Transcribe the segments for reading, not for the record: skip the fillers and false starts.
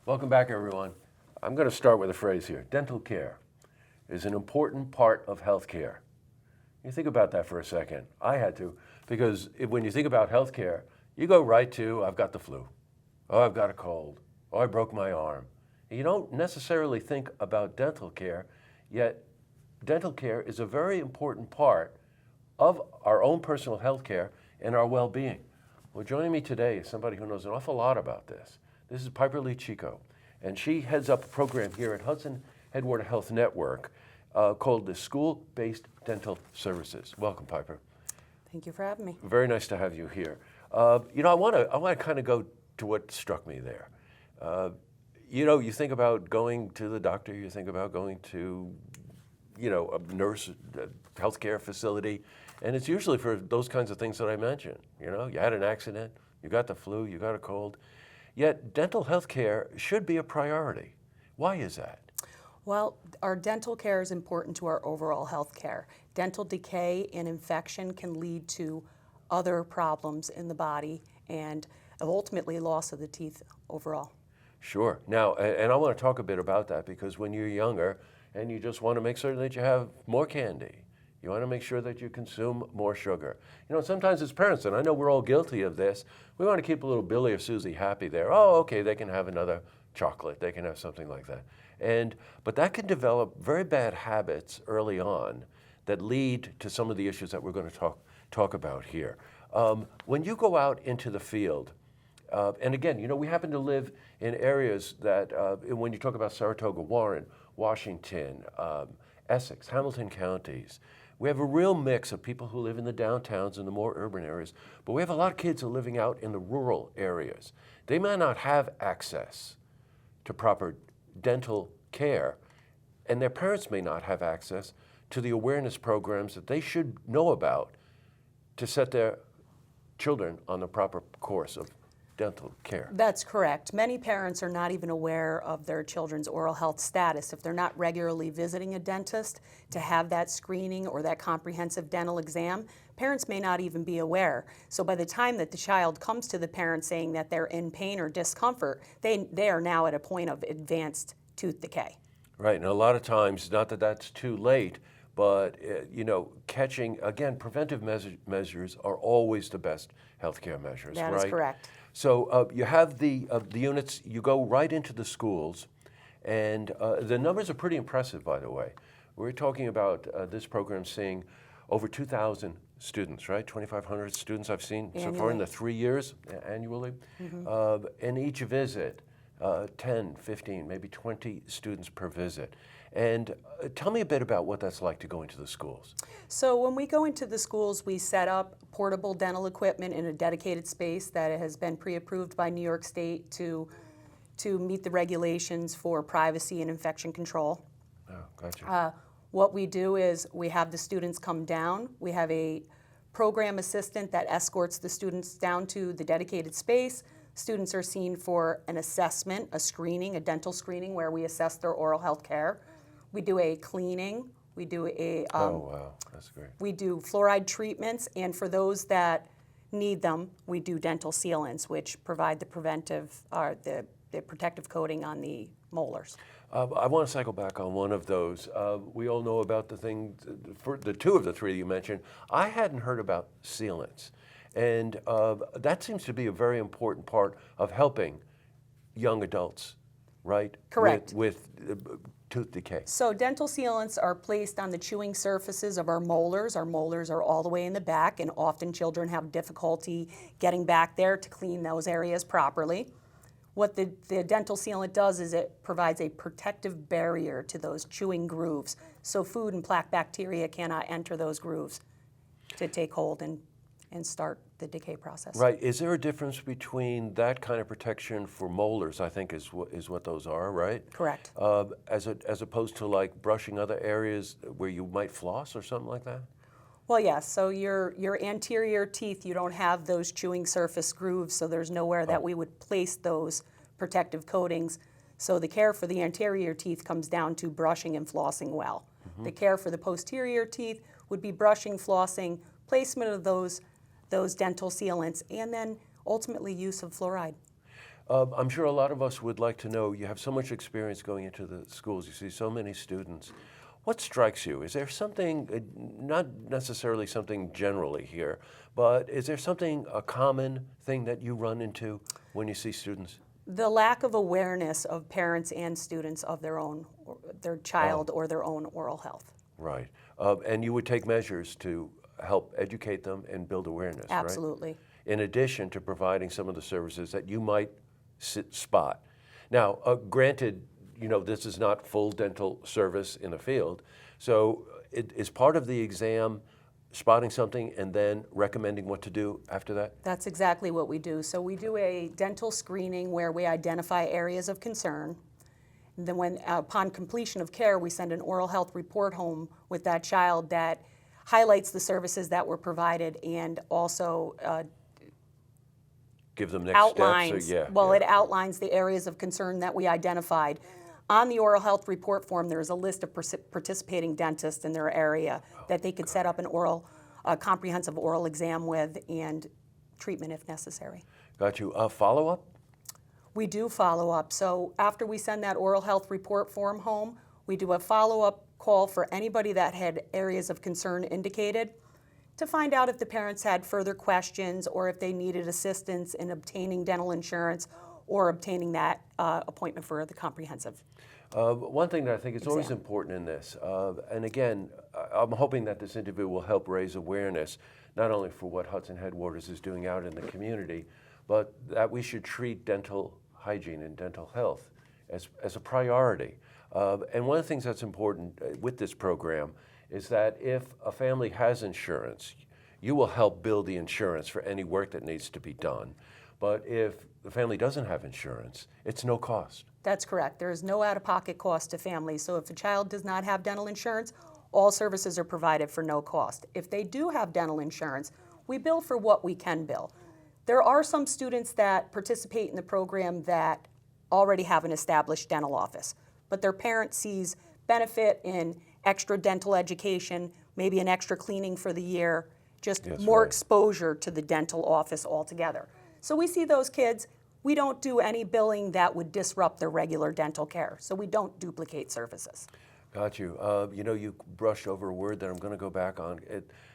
Welcome back, everyone. I'm going to start with a phrase here. Dental care is an important part of health care. You think about that for a second. I had to, because when you think about health care, you go right to, I've got the flu, oh, I've got a cold, oh, I broke my arm. You don't necessarily think about dental care, yet dental care is a very important part of our own personal health care and our well-being. Well, joining me today is somebody who knows an awful lot about this. This is Piperlea Chico, and she heads up a program here at Hudson Headwaters Health Network called the School-Based Dental Services. Welcome, Piper. Thank you for having me. Very nice to have you here. I want to kind of go to what struck me there. You think about going to the doctor, you think about going to, a nurse, a healthcare facility, and it's usually for those kinds of things that I mentioned. You had an accident, you got the flu, you got a cold. Yet dental health care should be a priority. Why is that? Well, our dental care is important to our overall health care. Dental decay and infection can lead to other problems in the body and ultimately loss of the teeth overall. Sure. Now, and I want to talk a bit about that because when you're younger and you just want to make certain that you have more candy, you want to make sure that you consume more sugar. Sometimes as parents, and I know we're all guilty of this, we want to keep a little Billy or Susie happy there. Oh, okay, they can have another chocolate, they can have something like that. But that can develop very bad habits early on that lead to some of the issues that we're going to talk about here. When you go out into the field, and again, we happen to live in areas that, when you talk about Saratoga, Warren, Washington, Essex, Hamilton counties, we have a real mix of people who live in the downtowns and the more urban areas, but we have a lot of kids who are living out in the rural areas. They may not have access to proper dental care, and their parents may not have access to the awareness programs that they should know about to set their children on the proper course of dental care. That's correct. Many parents are not even aware of their children's oral health status. If they're not regularly visiting a dentist to have that screening or that comprehensive dental exam, parents may not even be aware. So by the time that the child comes to the parent saying that they're in pain or discomfort, they are now at a point of advanced tooth decay. Right, and a lot of times, not that that's too late, but catching, again, preventive measures are always the best healthcare measures, right? That is correct. So you have the units, you go right into the schools, and the numbers are pretty impressive, by the way. We're talking about this program seeing over 2,000 students, right? 2,500 students I've seen so far in the 3 years annually. Mm-hmm. In each visit, 10, 15, maybe 20 students per visit. And tell me a bit about what that's like to go into the schools. So when we go into the schools, we set up portable dental equipment in a dedicated space that has been pre-approved by New York State to meet the regulations for privacy and infection control. Oh, gotcha. What we do is we have the students come down. We have a program assistant that escorts the students down to the dedicated space. Students are seen for an assessment, a screening, a dental screening where we assess their oral health care. We do a cleaning. We do a oh wow, that's great. We do fluoride treatments, and for those that need them, we do dental sealants, which provide the the protective coating on the molars. I want to cycle back on one of those. We all know about the thing, for the two of the three you mentioned. I hadn't heard about sealants, and that seems to be a very important part of helping young adults, right? Correct. With tooth decay. So dental sealants are placed on the chewing surfaces of our molars. Our molars are all the way in the back, and often children have difficulty getting back there to clean those areas properly. What the dental sealant does is it provides a protective barrier to those chewing grooves, so food and plaque bacteria cannot enter those grooves to take hold and start the decay process. Right. Is there a difference between that kind of protection for molars, I think is what those are, right? Correct. As opposed to like brushing other areas where you might floss or something like that? Well, yes. So your anterior teeth, you don't have those chewing surface grooves, so there's nowhere that we would place those protective coatings. So the care for the anterior teeth comes down to brushing and flossing well. Mm-hmm. The care for the posterior teeth would be brushing, flossing, placement of those dental sealants, and then ultimately use of fluoride. I'm sure a lot of us would like to know, you have so much experience going into the schools, you see so many students. What strikes you? Is there something, not necessarily something generally here, but is there something, a common thing that you run into when you see students? The lack of awareness of parents and students of their child or their own oral health. Right. And you would take measures to help educate them and build awareness, right? Absolutely. In addition to providing some of the services that you might spot. Now, granted, this is not full dental service in the field, so it is part of the exam spotting something and then recommending what to do after that? That's exactly what we do. So we do a dental screening where we identify areas of concern. And then upon completion of care, we send an oral health report home with that child that highlights the services that were provided and also give them next outlines, steps? It outlines the areas of concern that we identified. On the oral health report form, there is a list of participating dentists in their area that they could set up a comprehensive oral exam with and treatment if necessary. Got you. Follow-up? We do follow up. So after we send that oral health report form home, we do a follow-up call for anybody that had areas of concern indicated to find out if the parents had further questions or if they needed assistance in obtaining dental insurance or obtaining that appointment for the comprehensive. One thing that I think is always important in this, and again, I'm hoping that this interview will help raise awareness, not only for what Hudson Headwaters is doing out in the community, but that we should treat dental hygiene and dental health as a priority. And one of the things that's important with this program is that if a family has insurance, you will help build the insurance for any work that needs to be done. But if the family doesn't have insurance, it's no cost. That's correct. There is no out-of-pocket cost to families. So if a child does not have dental insurance, all services are provided for no cost. If they do have dental insurance, we bill for what we can bill. There are some students that participate in the program that already have an established dental office, but their parent sees benefit in extra dental education, maybe an extra cleaning for the year, just more exposure to the dental office altogether. So we see those kids. We don't do any billing that would disrupt their regular dental care, so we don't duplicate services. Got you. You brushed over a word that I'm going to go back on.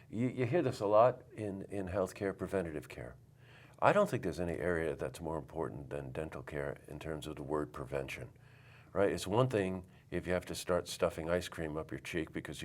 You hear this a lot in healthcare, preventative care. I don't think there's any area that's more important than dental care in terms of the word prevention, right? It's one thing if you have to start stuffing ice cream up your cheek because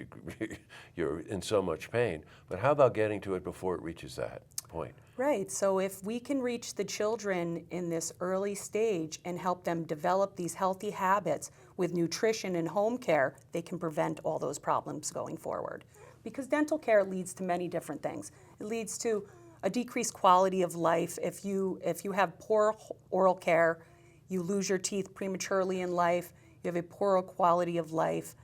you're in so much pain, but how about getting to it before it reaches that point? Right, so if we can reach the children in this early stage and help them develop these healthy habits with nutrition and home care, they can prevent all those problems going forward. Because dental care leads to many different things. It leads to a decreased quality of life. If you have poor oral care, you lose your teeth prematurely in life, you have a poor quality of life.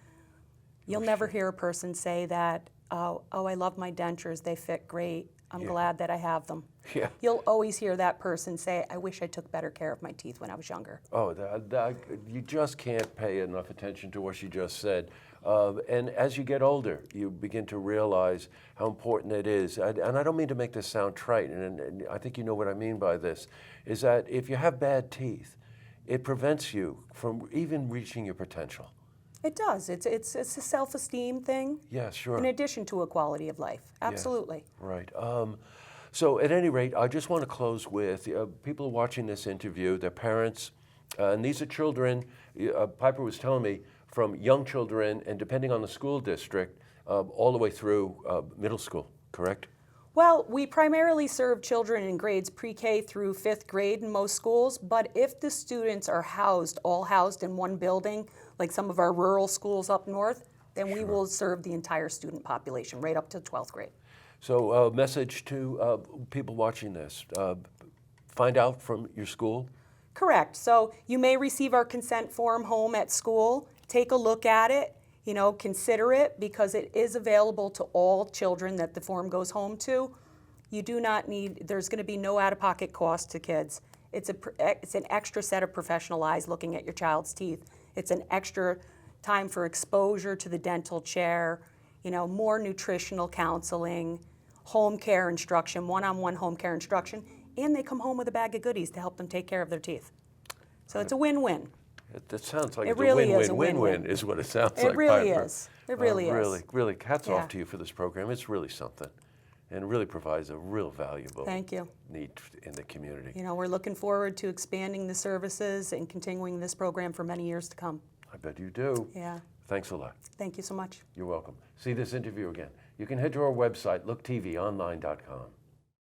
You'll never hear a person say that, oh, I love my dentures, they fit great. I'm glad that I have them. Yeah. You'll always hear that person say, I wish I took better care of my teeth when I was younger. Oh, you just can't pay enough attention to what she just said. And as you get older, you begin to realize how important it is. And I don't mean to make this sound trite, and I think you know what I mean by this, is that if you have bad teeth, it prevents you from even reaching your potential. It does. It's a self-esteem thing. Yeah, sure. In addition to a quality of life. Absolutely. Yeah, right. So at any rate, I just want to close with people watching this interview, their parents, and these are children, Piper was telling me, from young children and depending on the school district, all the way through middle school, correct? Well, we primarily serve children in grades pre-K through 5th grade in most schools, but if the students are all housed in one building, like some of our rural schools up north, then we will serve the entire student population right up to 12th grade. So message to people watching this, find out from your school? Correct. So you may receive our consent form home at school, take a look at it, consider it because it is available to all children that the form goes home to. You do not need, there's going to be no out-of-pocket cost to kids. It's an extra set of professional eyes looking at your child's teeth. It's an extra time for exposure to the dental chair, more nutritional counseling, home care instruction, one-on-one home care instruction, and they come home with a bag of goodies to help them take care of their teeth. So it's a win-win. It sounds like It it's really a is a win-win-win win-win. is what it sounds It like. really Piper. is. It really is. Really, hats Yeah. off to you for this program. It's really something, and it really provides a real valuable Thank you. need in the community. You know, we're looking forward to expanding the services and continuing this program for many years to come. I bet you do. Yeah. Thanks a lot. Thank you so much. You're welcome. See this interview again. You can head to our website, looktvonline.com.